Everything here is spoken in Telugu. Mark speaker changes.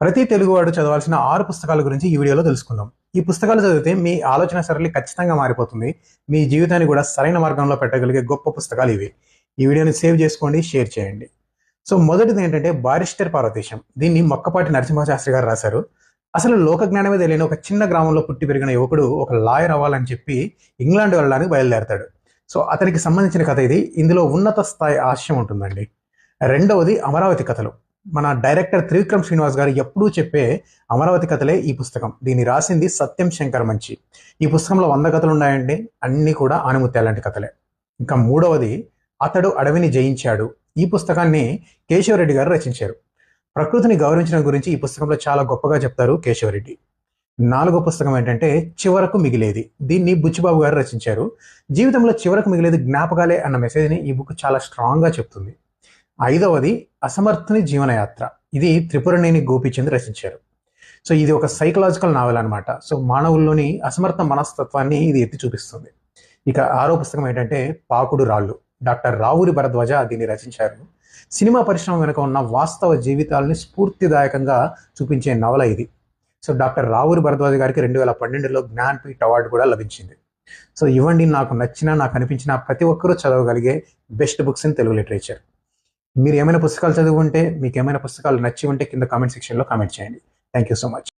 Speaker 1: ప్రతి తెలుగువాడు చదవాల్సిన 6 పుస్తకాల గురించి ఈ వీడియోలో తెలుసుకుందాం. ఈ పుస్తకాలు చదివితే మీ ఆలోచన సరళి ఖచ్చితంగా మారిపోతుంది. మీ జీవితాన్ని కూడా సరైన మార్గంలో పెట్టగలిగే గొప్ప పుస్తకాలు ఇవి. ఈ వీడియోని సేవ్ చేసుకోండి, షేర్ చేయండి. సో మొదటిది ఏంటంటే బారిస్టర్ పార్వతీశం. దీన్ని మొక్కపాటి నరసింహశాస్త్రి గారు రాశారు. అసలు లోక జ్ఞానమే తెలియని ఒక చిన్న గ్రామంలో పుట్టి పెరిగిన యువకుడు ఒక లాయర్ అవ్వాలని చెప్పి ఇంగ్లాండ్ వెళ్ళడానికి బయలుదేరతాడు. సో అతనికి సంబంధించిన కథ ఇది. ఇందులో ఉన్నత స్థాయి ఆశయం ఉంటుందండి. రెండవది అమరావతి కథలు. మన డైరెక్టర్ త్రివిక్రమ్ శ్రీనివాస్ గారు ఎప్పుడూ చెప్పే అమరావతి కథలే ఈ పుస్తకం. దీన్ని రాసింది సత్యం శంకర్ మంచి. ఈ పుస్తకంలో 100 కథలు ఉన్నాయండి. అన్నీ కూడా ఆనిముత్యాలాంటి కథలే. ఇంకా మూడవది అతడు అడవిని జయించాడు. ఈ పుస్తకాన్ని కేశవరెడ్డి గారు రచించారు. ప్రకృతిని గౌరవించడం గురించి ఈ పుస్తకంలో చాలా గొప్పగా చెప్తారు కేశవరెడ్డి. 4వ పుస్తకం ఏంటంటే చివరకు మిగిలేది. దీన్ని బుచ్చిబాబు గారు రచించారు. జీవితంలో చివరకు మిగిలేది జ్ఞాపకాలే అన్న మెసేజ్ని ఈ బుక్ చాలా స్ట్రాంగ్గా చెప్తుంది. 5వది అసమర్థుని జీవనయాత్ర. ఇది త్రిపురనేని గోపీచంద్ రచించారు. సో ఇది ఒక సైకలాజికల్ నావెల్ అనమాట. సో మానవుల్లోని అసమర్థ మనస్తత్వాన్ని ఇది ఎత్తి చూపిస్తుంది. ఇక 6వ పుస్తకం ఏంటంటే పాకుడు రాళ్ళు. డాక్టర్ రావూరి భరద్వాజ దీన్ని రచించారు. సినిమా పరిశ్రమ వెనుక ఉన్న వాస్తవ జీవితాలని స్ఫూర్తిదాయకంగా చూపించే నవల ఇది. సో డాక్టర్ రావూరి భరద్వాజ గారికి 2012లో జ్ఞాన్పీఠ్ అవార్డు కూడా లభించింది. సో ఇవ్వండి నాకు అనిపించిన ప్రతి ఒక్కరూ చదవగలిగే best books in Telugu literature. మీరు ఏమైనా పుస్తకాలు చదివి ఉంటే, మీకు ఏమైనా పుస్తకాలు నచ్చి ఉంటే కింద కామెంట్ సెక్షన్లో కామెంట్ చేయండి. Thank you so much.